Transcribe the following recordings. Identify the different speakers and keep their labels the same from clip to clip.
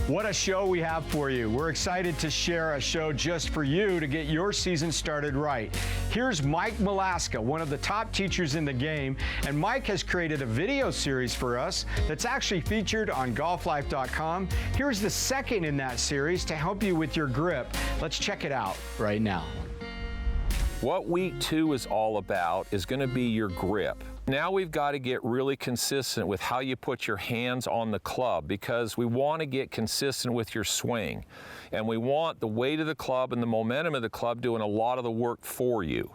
Speaker 1: What a show we have for you. We're excited to share a show just for you to get your season started right. Here's Mike Malaska, one of the top teachers in the game, and Mike has created a video series for us that's actually featured on golflife.com. Here's the second in that series to help you with your grip. Let's check it out right now.
Speaker 2: What week 2 is all about is going to be your grip. Now we've got to get really consistent with how you put your hands on the club, because we want to get consistent with your swing. And we want the weight of the club and the momentum of the club doing a lot of the work for you.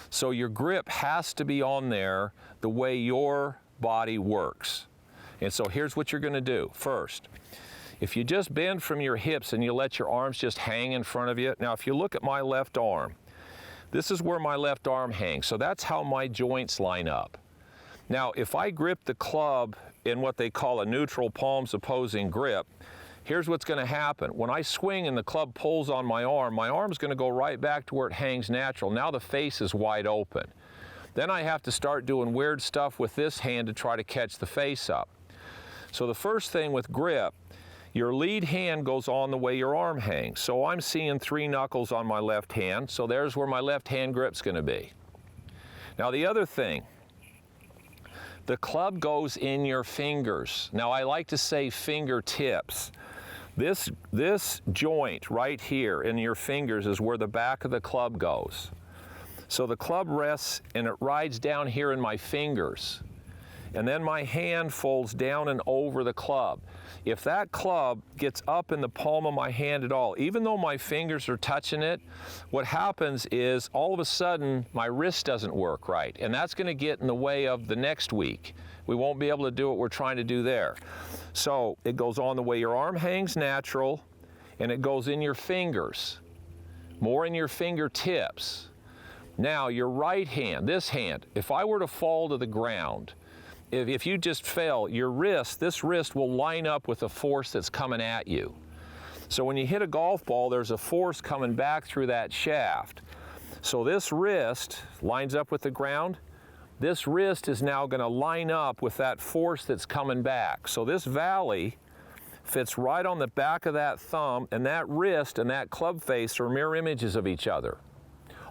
Speaker 2: So your grip has to be on there the way your body works. And so here's what you're going to do. First, if you just bend from your hips and you let your arms just hang in front of you. Now if you look at my left arm, this is where my left arm hangs, so that's how my joints line up. Now, if I grip the club in what they call a neutral palms opposing grip, here's what's going to happen. When I swing and the club pulls on my arm's going to go right back to where it hangs natural. Now the face is wide open. Then I have to start doing weird stuff with this hand to try to catch the face up. So the first thing with grip, your lead hand goes on the way your arm hangs. So I'm seeing 3 knuckles on my left hand, so there's where my left hand grip's going to be. Now the other thing, the club goes in your fingers. Now I like to say fingertips. This joint right here in your fingers is where the back of the club goes. So the club rests and it rides down here in my fingers. And then my hand folds down and over the club. If that club gets up in the palm of my hand at all, even though my fingers are touching it, what happens is all of a sudden my wrist doesn't work right, and that's going to get in the way of the next week. We won't be able to do what we're trying to do there. So it goes on the way your arm hangs natural, and it goes in your fingers, more in your fingertips. Now your right hand, this hand, if I were to fall to the ground, if you just fell, this wrist will line up with the force that's coming at you. So when you hit a golf ball, there's a force coming back through that shaft. So this wrist lines up with the ground. This wrist is now going to line up with that force that's coming back. So this valley fits right on the back of that thumb, and that wrist and that club face are mirror images of each other.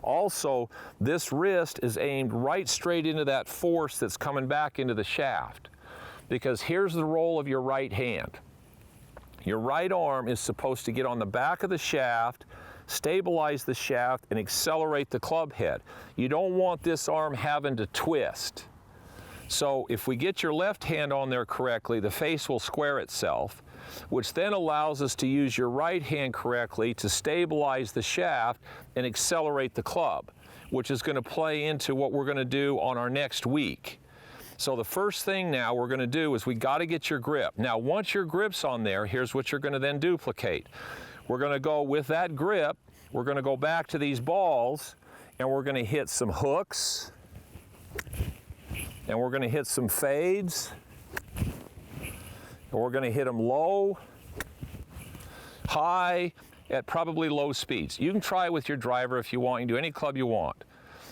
Speaker 2: Also, this wrist is aimed right straight into that force that's coming back into the shaft. Because here's the role of your right hand. Your right arm is supposed to get on the back of the shaft, stabilize the shaft, and accelerate the club head. You don't want this arm having to twist. So if we get your left hand on there correctly, the face will square itself, which then allows us to use your right hand correctly to stabilize the shaft and accelerate the club, which is going to play into what we're going to do on our next week. So the first thing now we're going to do is we got to get your grip. Now once your grip's on there, here's what you're going to then duplicate. We're going to go with that grip, we're going to go back to these balls, and we're going to hit some hooks, and we're going to hit some fades, and we're going to hit them low, high, at probably low speeds. You can try with your driver if you want. You can do any club you want.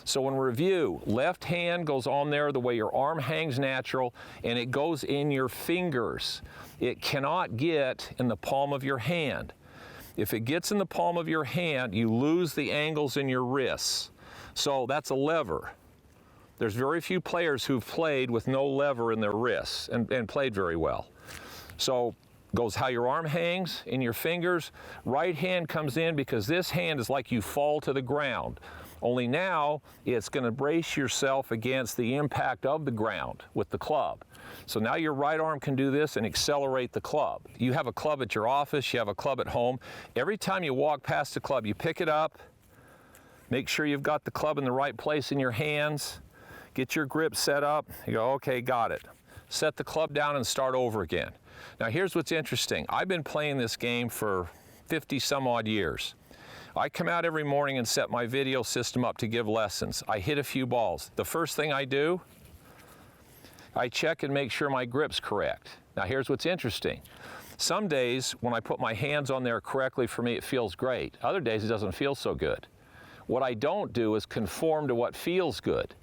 Speaker 2: So in review, left hand goes on there the way your arm hangs natural, and it goes in your fingers. It cannot get in the palm of your hand. If it gets in the palm of your hand, you lose the angles in your wrists. So that's a lever. There's very few players who've played with no lever in their wrists and played very well. So goes how your arm hangs in your fingers. Right hand comes in because this hand is like you fall to the ground. Only now it's going to brace yourself against the impact of the ground with the club. So now your right arm can do this and accelerate the club. You have a club at your office, you have a club at home. Every time you walk past the club, you pick it up, make sure you've got the club in the right place in your hands, get your grip set up, you go, okay, got it. Set the club down and start over again. Now here's what's interesting. I've been playing this game for 50 some odd years. I come out every morning and set my video system up to give lessons. I hit a few balls. The first thing I do, I check and make sure my grip's correct. Now here's what's interesting. Some days when I put my hands on there correctly, for me it feels great. Other days it doesn't feel so good. What I don't do is conform to what feels good.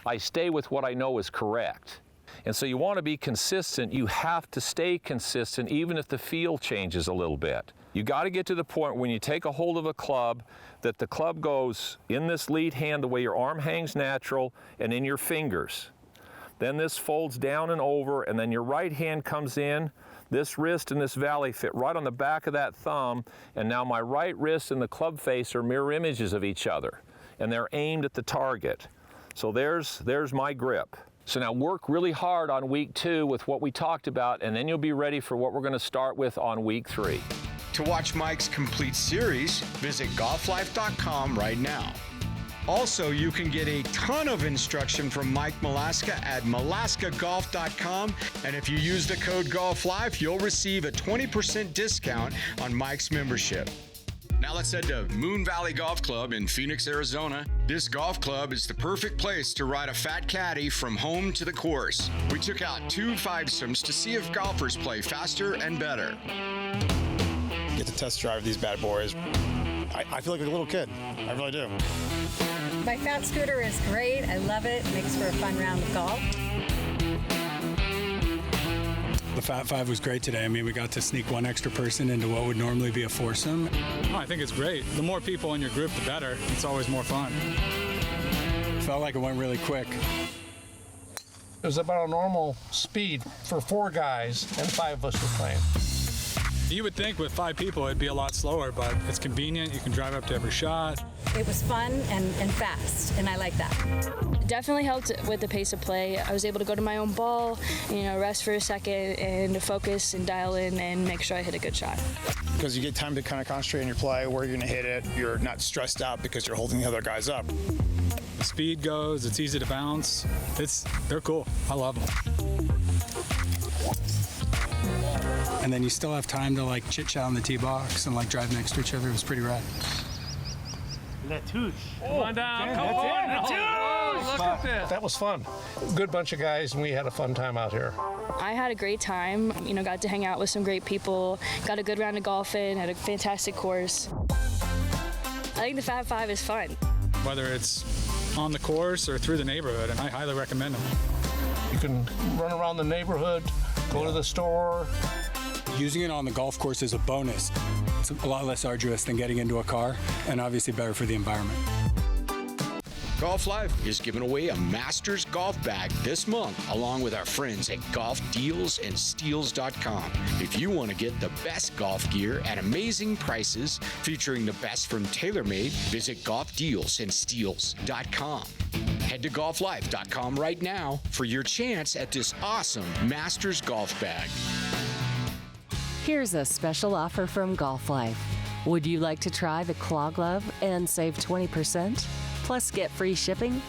Speaker 2: I stay with what I know is correct. And so you want to be consistent. You have to stay consistent even if the feel changes a little bit. You got to get to the point when you take a hold of a club that the club goes in this lead hand the way your arm hangs natural and in your fingers. Then this folds down and over, and then your right hand comes in. This wrist and this valley fit right on the back of that thumb, and now my right wrist and the club face are mirror images of each other, and they're aimed at the target. So there's my grip. So now work really hard on week 2 with what we talked about, and then you'll be ready for what we're going to start with on week 3.
Speaker 1: To watch Mike's complete series, visit golflife.com right now. Also, you can get a ton of instruction from Mike Malaska at malaskagolf.com. And if you use the code GOLFLIFE, you'll receive a 20% discount on Mike's membership. Now let's head to Moon Valley Golf Club in Phoenix, Arizona. This golf club is the perfect place to ride a fat caddy from home to the course. We took out 2 fivesomes to see if golfers play faster and better.
Speaker 3: Get to test drive these bad boys. I feel like a little kid. I really do.
Speaker 4: My fat scooter is great. I love it. Makes for a fun round of golf.
Speaker 5: The Fat Five was great today. I mean, we got to sneak one extra person into what would normally be a foursome.
Speaker 6: Oh, I think it's great. The more people in your group, the better. It's always more fun.
Speaker 5: Felt like it went really quick.
Speaker 7: It was about a normal speed for 4 guys, and 5 of us were playing.
Speaker 6: You would think with 5 people it'd be a lot slower, but it's convenient. You can drive up to every shot.
Speaker 4: It was fun and fast, and I like that.
Speaker 8: Definitely helped with the pace of play. I was able to go to my own ball, rest for a second and focus and dial in and make sure I hit a good shot.
Speaker 3: Because you get time to kind of concentrate on your play, where you're going to hit it. You're not stressed out because you're holding the other guys up.
Speaker 6: The speed goes, it's easy to bounce. They're cool. I love them.
Speaker 5: And then you still have time to chit chat on the tee box and drive next to each other. It was pretty rad.
Speaker 7: Letouche.
Speaker 6: Come on down. Come on. Letouche. Look at this.
Speaker 7: That was fun. Good bunch of guys, and we had a fun time out here.
Speaker 8: I had a great time. Got to hang out with some great people. Got a good round of golf in. Had a fantastic course. I think the Fat Five is fun.
Speaker 6: Whether it's on the course or through the neighborhood, and I highly recommend them.
Speaker 7: You can run around the neighborhood, go to the store.
Speaker 5: Using it on the golf course is a bonus. It's a lot less arduous than getting into a car, and obviously better for the environment.
Speaker 1: Golf Life is giving away a Masters golf bag this month, along with our friends at golfdealsandsteals.com. If you want to get the best golf gear at amazing prices, featuring the best from TaylorMade, visit golfdealsandsteals.com. Head to golflife.com right now for your chance at this awesome Masters golf bag.
Speaker 9: Here's a special offer from Golf Life. Would you like to try the Claw Glove and save 20%? Plus get free shipping?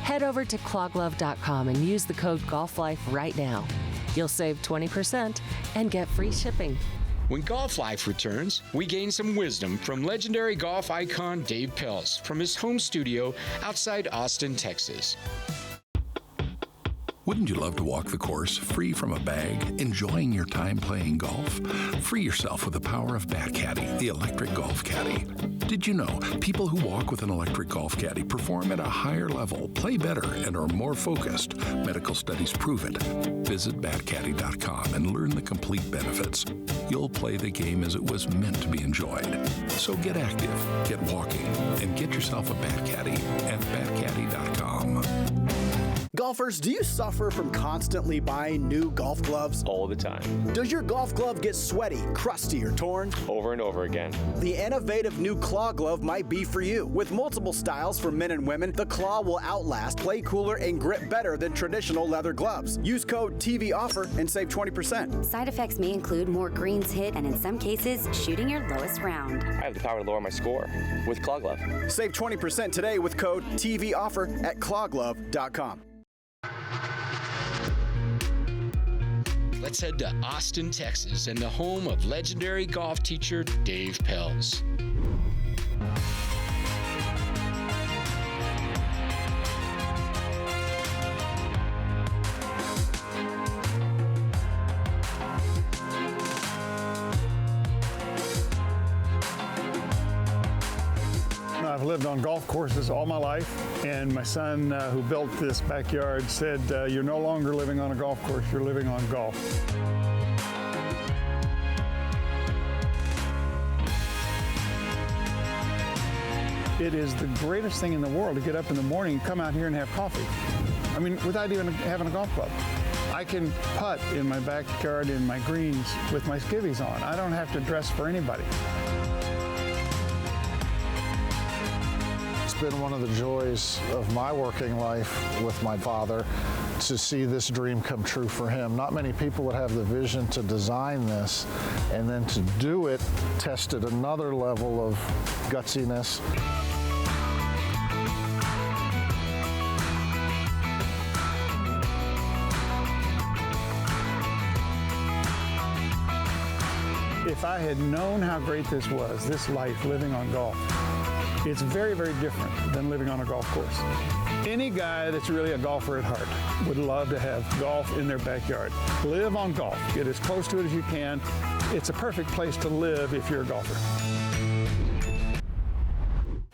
Speaker 9: Head over to clawglove.com and use the code GOLFLIFE right now. You'll save 20% and get free shipping.
Speaker 1: When Golf Life returns, we gain some wisdom from legendary golf icon Dave Pelz from his home studio outside Austin, Texas.
Speaker 10: Wouldn't you love to walk the course free from a bag, enjoying your time playing golf? Free yourself with the power of Bat Caddy, the electric golf caddy. Did you know people who walk with an electric golf caddy perform at a higher level, play better, and are more focused? Medical studies prove it. Visit batcaddy.com and learn the complete benefits. You'll play the game as it was meant to be enjoyed. So get active, get walking, and get yourself a Bat Caddy at batcaddy.com.
Speaker 11: Golfers, do you suffer from constantly buying new golf gloves?
Speaker 12: All the time.
Speaker 11: Does your golf glove get sweaty, crusty, or torn?
Speaker 12: Over and over again.
Speaker 11: The innovative new Claw Glove might be for you. With multiple styles for men and women, the Claw will outlast, play cooler, and grip better than traditional leather gloves. Use code TVOFFER and save 20%.
Speaker 13: Side effects may include more greens hit and in some cases, shooting your lowest round.
Speaker 12: I have the power to lower my score with Claw Glove.
Speaker 11: Save 20% today with code TVOFFER at clawglove.com.
Speaker 1: Let's head to Austin, Texas, and the home of legendary golf teacher Dave Pelz.
Speaker 14: I've lived on golf courses all my life, And my son, who built this backyard, said, you're no longer living on a golf course, you're living on golf. It is the greatest thing in the world to get up in the morning and come out here and have coffee. I mean, without even having a golf club. I can putt in my backyard in my greens with my skivvies on. I don't have to dress for anybody.
Speaker 15: It's been one of the joys of my working life with my father to see this dream come true for him. Not many people would have the vision to design this, and then to do it tested another level of gutsiness.
Speaker 14: If I had known how great this was, this life living on golf, it's very, very different than living on a golf course. Any guy that's really a golfer at heart would love to have golf in their backyard. Live on golf. Get as close to it as you can. It's a perfect place to live if you're a golfer.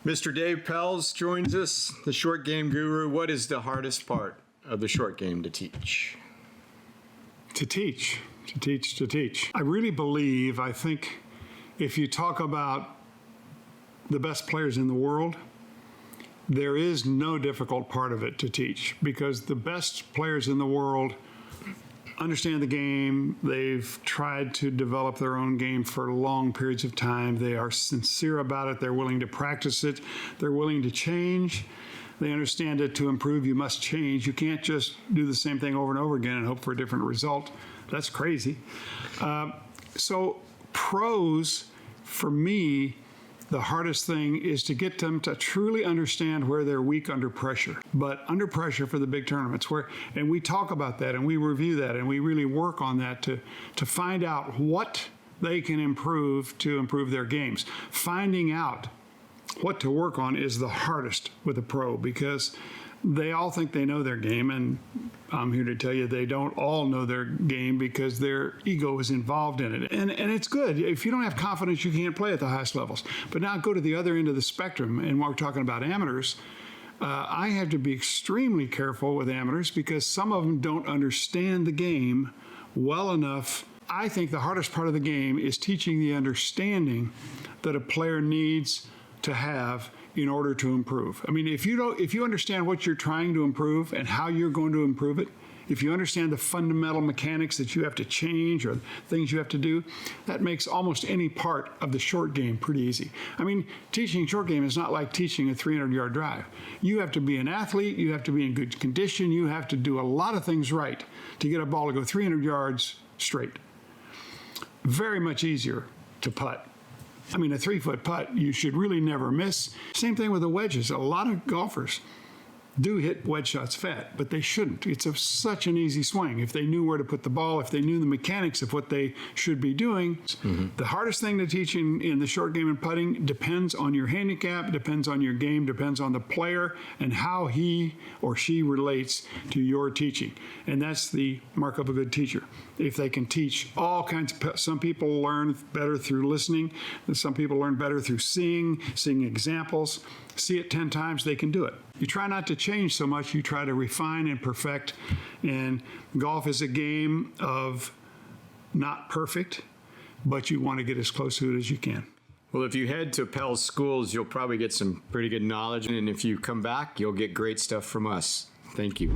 Speaker 1: Mr. Dave Pelz joins us, the short game guru. What is the hardest part of the short game to teach?
Speaker 14: To teach. I really believe, I think, if you talk about the best players in the world, there is no difficult part of it to teach, because the best players in the world understand the game. They've tried to develop their own game for long periods of time. They are sincere about it. They're willing to practice it. They're willing to change. They understand that to improve, you must change. You can't just do the same thing over and over again and hope for a different result. That's crazy. So pros, for me, the hardest thing is to get them to truly understand where they're weak under pressure. But under pressure for the big tournaments, and we talk about that and we review that and we really work on that to find out what they can improve to improve their games. Finding out what to work on is the hardest with a pro, because they all think they know their game, and I'm here to tell you they don't all know their game because their ego is involved in it. And it's good. If you don't have confidence, you can't play at the highest levels. But now go to the other end of the spectrum, and when we're talking about amateurs, I have to be extremely careful with amateurs because some of them don't understand the game well enough. I think the hardest part of the game is teaching the understanding that a player needs to have in order to improve. I mean, if you understand what you're trying to improve and how you're going to improve it, if you understand the fundamental mechanics that you have to change or things you have to do, that makes almost any part of the short game pretty easy. I mean, teaching short game is not like teaching a 300-yard drive. You have to be an athlete, you have to be in good condition, you have to do a lot of things right to get a ball to go 300 yards straight. Very much easier to putt. I mean, a 3-foot putt, you should really never miss. Same thing with the wedges. A lot of golfers do hit wedge shots fat, but they shouldn't. It's such an easy swing. If they knew where to put the ball, if they knew the mechanics of what they should be doing. The hardest thing to teach in the short game and putting depends on your handicap, depends on your game, depends on the player and how he or she relates to your teaching. And that's the mark of a good teacher. If they can teach all kinds of, some people learn better through listening, and some people learn better through seeing examples. See it 10 times, they can do it. You try not to change so much, you try to refine and perfect. And golf is a game of not perfect, but you want to get as close to it as you can.
Speaker 1: Well, if you head to Pelz Schools, you'll probably get some pretty good knowledge. And if you come back, you'll get great stuff from us. Thank you.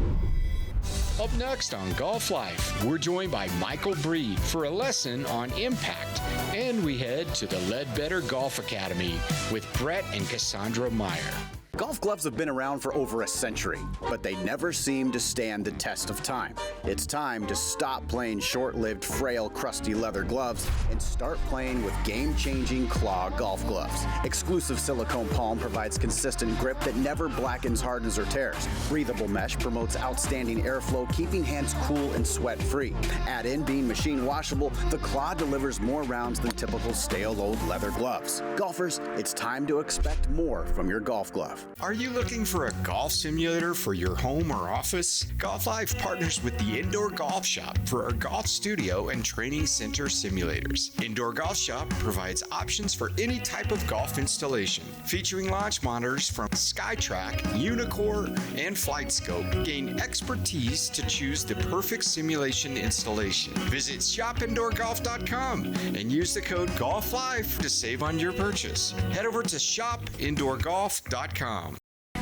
Speaker 16: Up next on Golf Life, we're joined by Michael Breed for a lesson on impact. And we head to the Ledbetter Golf Academy with Brett and Cassandra Meyer.
Speaker 11: Golf gloves have been around for over a century, but they never seem to stand the test of time. It's time to stop playing short-lived, frail, crusty leather gloves and start playing with game-changing Claw golf gloves. Exclusive silicone palm provides consistent grip that never blackens, hardens, or tears. Breathable mesh promotes outstanding airflow, keeping hands cool and sweat-free. Add in being machine washable, the Claw delivers more rounds than typical stale old leather gloves. Golfers, it's time to expect more from your golf glove.
Speaker 16: Are you looking for a golf simulator for your home or office? Golf Life partners with the Indoor Golf Shop for our golf studio and training center simulators. Indoor Golf Shop provides options for any type of golf installation, featuring launch monitors from SkyTrack, Unicore, and FlightScope. Gain expertise to choose the perfect simulation installation. Visit shopindoorgolf.com and use the code GOLFLIFE to save on your purchase. Head over to shopindoorgolf.com.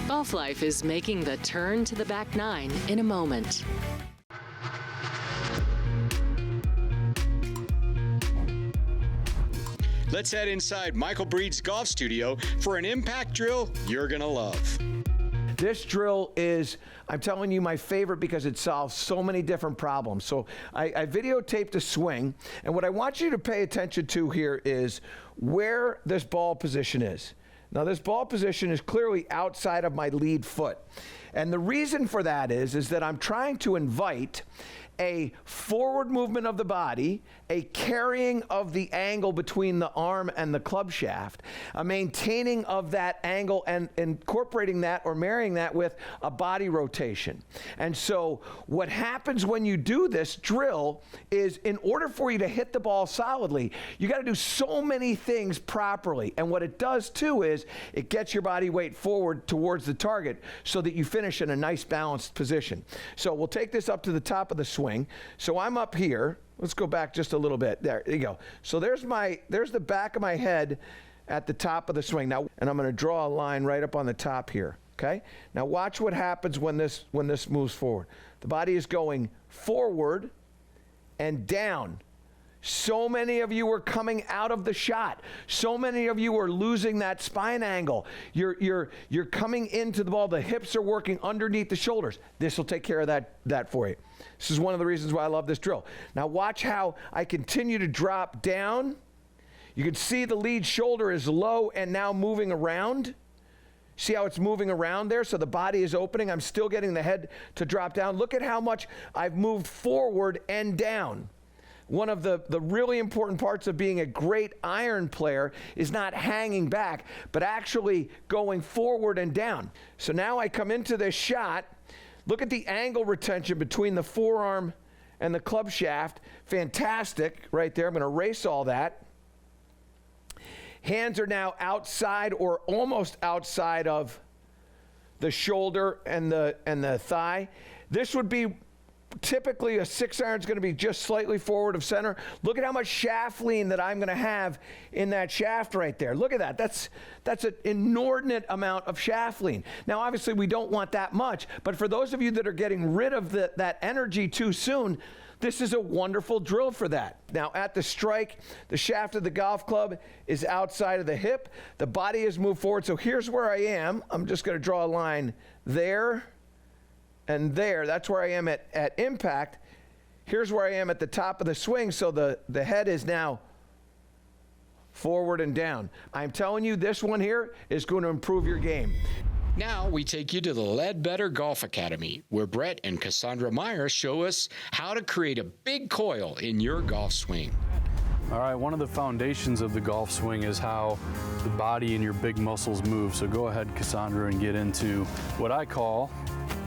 Speaker 9: Golf Life is making the turn to the back nine in a moment.
Speaker 16: Let's head inside Michael Breed's golf studio for an impact drill you're going to love.
Speaker 17: This drill is, I'm telling you, my favorite because it solves so many different problems. So I videotaped a swing, and what I want you to pay attention to here is where this ball position is. Now, this ball position is clearly outside of my lead foot. And the reason for that is that I'm trying to invite a forward movement of the body, a carrying of the angle between the arm and the club shaft, a maintaining of that angle and incorporating that or marrying that with a body rotation. And so what happens when you do this drill is, in order for you to hit the ball solidly, you got to do so many things properly. And what it does too is it gets your body weight forward towards the target so that you finish in a nice balanced position. So we'll take this up to the top of the swing. So I'm up here. Let's go back just a little bit. There you go. So there's the back of my head at the top of the swing. Now, and I'm going to draw a line right up on the top here. Okay? Now watch what happens when this moves forward. The body is going forward and down. So many of you are coming out of the shot. So many of you are losing that spine angle. You're coming into the ball. The hips are working underneath the shoulders. This will take care of that for you. This is one of the reasons why I love this drill. Now watch how I continue to drop down. You can see the lead shoulder is low and now moving around. See how it's moving around there? So the body is opening. I'm still getting the head to drop down. Look at how much I've moved forward and down. One of the really important parts of being a great iron player is not hanging back, but actually going forward and down. So now I come into this shot. Look at the angle retention between the forearm and the club shaft. Fantastic right there. I'm going to erase all that. Hands are now outside or almost outside of the shoulder and the thigh. This would be typically a 6-iron is going to be just slightly forward of center. Look at how much shaft lean that I'm going to have in that shaft right there. Look at that. That's an inordinate amount of shaft lean. Now, obviously, we don't want that much, but for those of you that are getting rid of that energy too soon, this is a wonderful drill for that. Now, at the strike, the shaft of the golf club is outside of the hip. The body has moved forward. So here's where I am. I'm just going to draw a line there and there. That's where I am at impact. Here's where I am at the top of the swing. So the head is now forward and down. I'm telling you, this one here is going to improve your game.
Speaker 16: Now we take you to the Ledbetter Golf Academy, where Brett and Cassandra Meyer show us how to create a big coil in your golf swing.
Speaker 18: All right, one of the foundations of the golf swing is how the body and your big muscles move. So go ahead, Cassandra, and get into what I call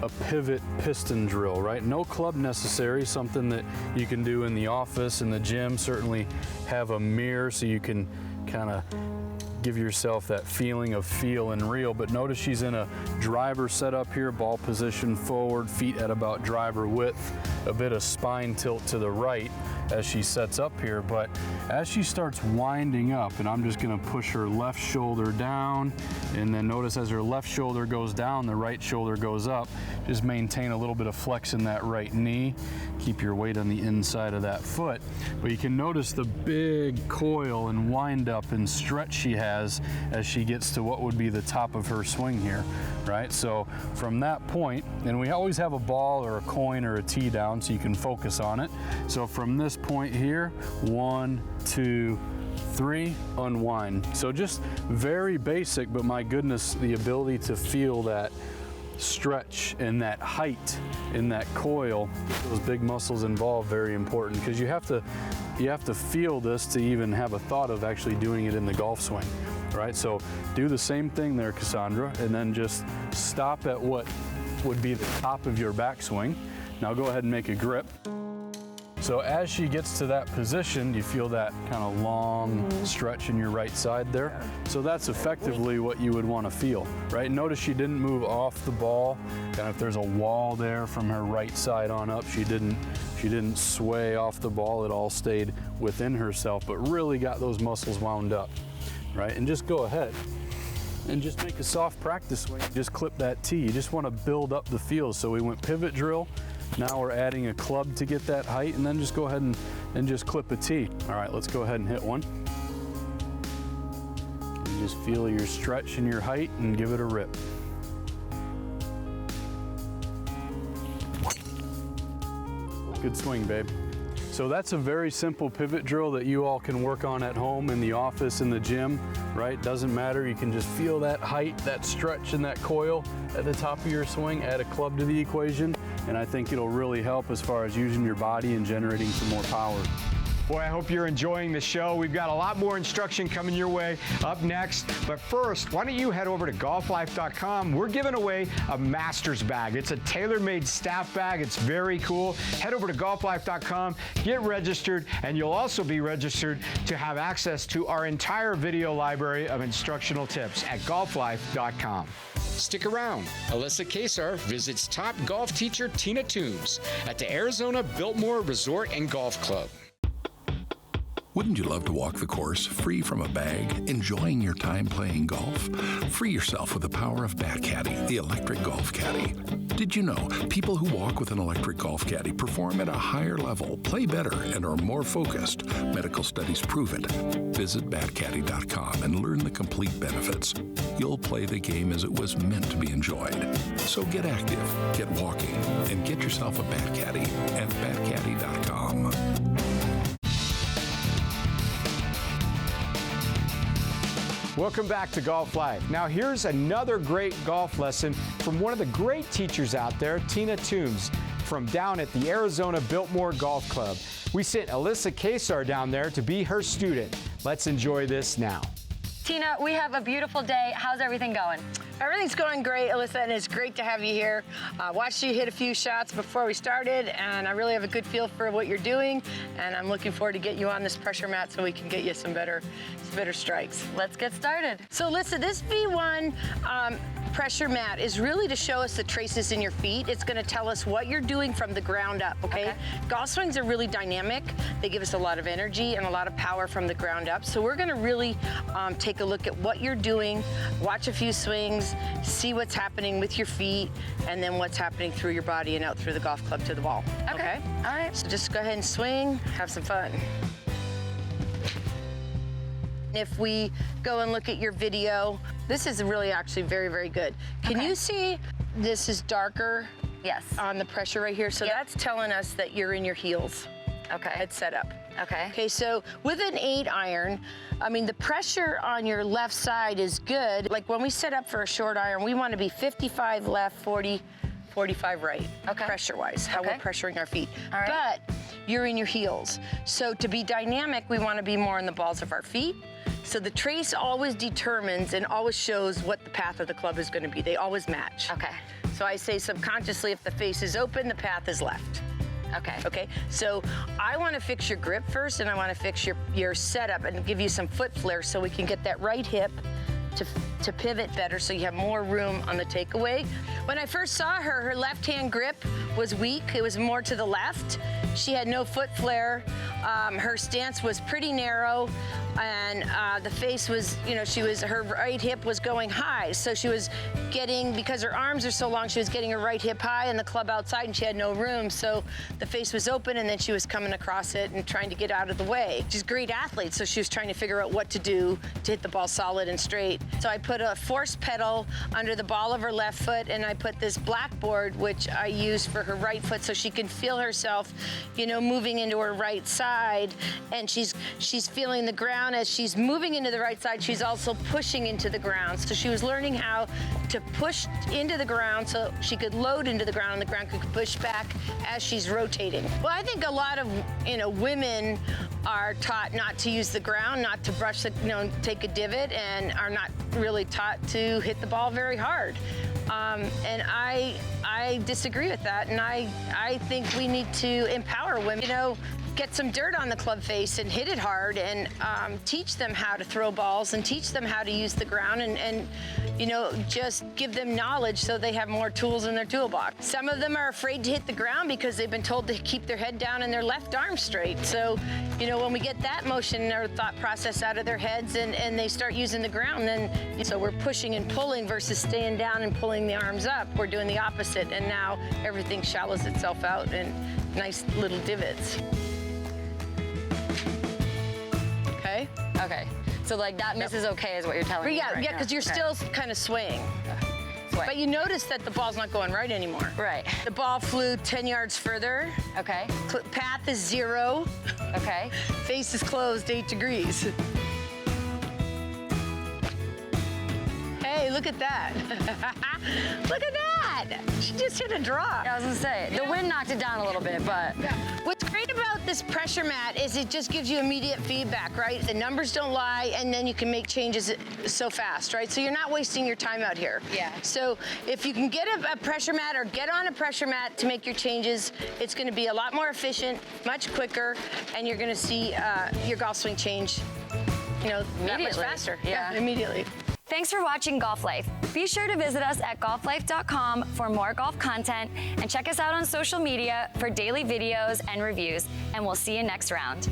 Speaker 18: a pivot piston drill, right? No club necessary, something that you can do in the office, in the gym. Certainly have a mirror so you can kind of give yourself that feeling of feel and real. But notice she's in a driver setup here, ball position forward, feet at about driver width, a bit of spine tilt to the right as she sets up here. But as she starts winding up, and I'm just gonna push her left shoulder down, and then notice as her left shoulder goes down, the right shoulder goes up. Just maintain a little bit of flex in that right knee. Keep your weight on the inside of that foot. But you can notice the big coil and wind up and stretch she has as she gets to what would be the top of her swing here, right? So from that point, and we always have a ball or a coin or a tee down so you can focus on it. So from this point here, 1, 2, 3, unwind. So just very basic, but my goodness, the ability to feel that stretch and that height in that coil, those big muscles involved, very important, because you have to you have to feel this to even have a thought of actually doing it in the golf swing, right? So do the same thing there, Cassandra, and then just stop at what would be the top of your backswing. Now go ahead and make a grip. So as she gets to that position, you feel that kind of long stretch in your right side there. So that's effectively what you would want to feel, right? Notice she didn't move off the ball. And if there's a wall there from her right side on up, she didn't sway off the ball. It all stayed within herself, but really got those muscles wound up, right? And just go ahead and just make a soft practice swing. Just clip that tee. You just want to build up the feel. So we went pivot drill. Now we're adding a club to get that height, and then just go ahead and just clip a tee. All right, let's go ahead and hit one. And just feel your stretch and your height and give it a rip. Good swing, babe. So that's a very simple pivot drill that you all can work on at home, in the office, in the gym, right? Doesn't matter, you can just feel that height, that stretch, and that coil at the top of your swing, add a club to the equation, and I think it'll really help as far as using your body and generating some more power.
Speaker 1: Boy, I hope you're enjoying the show. We've got a lot more instruction coming your way up next. But first, why don't you head over to golflife.com. We're giving away a master's bag. It's a tailor-made staff bag. It's very cool. Head over to golflife.com, get registered, and you'll also be registered to have access to our entire video library of instructional tips at golflife.com.
Speaker 16: Stick around. Alyssa Kesar visits top golf teacher Tina Toombs at the Arizona Biltmore Resort and Golf Club.
Speaker 10: Wouldn't you love to walk the course free from a bag, enjoying your time playing golf? Free yourself with the power of Bat Caddy, the electric golf caddy. Did you know people who walk with an electric golf caddy perform at a higher level, play better, and are more focused? Medical studies prove it. Visit batcaddy.com and learn the complete benefits. You'll play the game as it was meant to be enjoyed. So get active, get walking, and get yourself a Bat Caddy at batcaddy.com.
Speaker 1: Welcome back to Golf Life. Now here's another great golf lesson from one of the great teachers out there, Tina Toombs, from down at the Arizona Biltmore Golf Club. We sent Alyssa Kesar down there to be her student. Let's enjoy this now.
Speaker 19: Tina, we have a beautiful day. How's everything going?
Speaker 20: Everything's going great, Alyssa, and it's great to have you here. Watched you hit a few shots before we started, and I really have a good feel for what you're doing, and I'm looking forward to get you on this pressure mat so we can get you some better strikes.
Speaker 19: Let's get started.
Speaker 20: So, Alyssa, this V1 pressure mat is really to show us the traces in your feet. It's going to tell us what you're doing from the ground up, okay? Golf swings are really dynamic. They give us a lot of energy and a lot of power from the ground up. So we're going to really take a look at what you're doing, watch a few swings, see what's happening with your feet, and then what's happening through your body and out through the golf club to the ball. Okay?
Speaker 19: All right.
Speaker 20: So just go ahead and swing, have some fun. If we go and look at your video, this is really actually very, very good. Can you see this is darker?
Speaker 19: Yes.
Speaker 20: On the pressure right here. So that's telling us that you're in your heels.
Speaker 19: Okay.
Speaker 20: Head set up.
Speaker 19: Okay.
Speaker 20: Okay, so with an 8-iron, I mean, the pressure on your left side is good. Like when we set up for a short iron, we want to be 55 left, 45 right, pressure-wise, how we're pressuring our feet.
Speaker 19: All right.
Speaker 20: But you're in your heels. So to be dynamic, we want to be more in the balls of our feet. So the trace always determines and always shows what the path of the club is going to be. They always match.
Speaker 19: Okay.
Speaker 20: So I say subconsciously, if the face is open, the path is left.
Speaker 19: Okay.
Speaker 20: Okay, so I want to fix your grip first, and I want to fix your setup and give you some foot flare so we can get that right hip to pivot better so you have more room on the takeaway. When I first saw her, her left-hand grip was weak. It was more to the left. She had no foot flare. Her stance was pretty narrow, and the face was, her right hip was going high. So she was getting, because her arms are so long, she was getting her right hip high and the club outside, and she had no room. So the face was open, and then she was coming across it and trying to get out of the way. She's a great athlete, so she was trying to figure out what to do to hit the ball solid and straight. So I put a force pedal under the ball of her left foot, and I put this blackboard, which I use for her right foot, so she can feel herself, moving into her right side, and she's feeling the ground ground, as she's moving into the right side, she's also pushing into the ground. So she was learning how to push into the ground so she could load into the ground and the ground could push back as she's rotating. Well, I think a lot of, women are taught not to use the ground, not to brush the, take a divot, and are not really taught to hit the ball very hard. And I disagree with that, and I think we need to empower women. Get some dirt on the club face and hit it hard, and teach them how to throw balls and teach them how to use the ground, and just give them knowledge so they have more tools in their toolbox. Some of them are afraid to hit the ground because they've been told to keep their head down and their left arm straight. So, when we get that motion or thought process out of their heads and they start using the ground, then so we're pushing and pulling versus staying down and pulling the arms up. We're doing the opposite, and now everything shallows itself out in nice little divots. Okay?
Speaker 19: Okay. So that miss is okay is what you're telling me right
Speaker 20: Yeah, because you're still kind of swaying. But you notice that the ball's not going right anymore.
Speaker 19: Right.
Speaker 20: The ball flew 10 yards further.
Speaker 19: Okay.
Speaker 20: Path is 0.
Speaker 19: Okay.
Speaker 20: Face is closed 8 degrees. Hey, look at that. Look at that. She just hit a drop.
Speaker 19: Yeah, I was going to say, the wind knocked it down a little bit, but...
Speaker 20: What's great about this pressure mat is it just gives you immediate feedback, right? The numbers don't lie, and then you can make changes so fast, right? So you're not wasting your time out here.
Speaker 19: Yeah.
Speaker 20: So if you can get a pressure mat or get on a pressure mat to make your changes, it's going to be a lot more efficient, much quicker, and you're going to see your golf swing change, that much faster.
Speaker 19: Yeah,
Speaker 20: immediately.
Speaker 19: Thanks for watching Golf Life. Be sure to visit us at golflife.com for more golf content, and check us out on social media for daily videos and reviews, and we'll see you next round.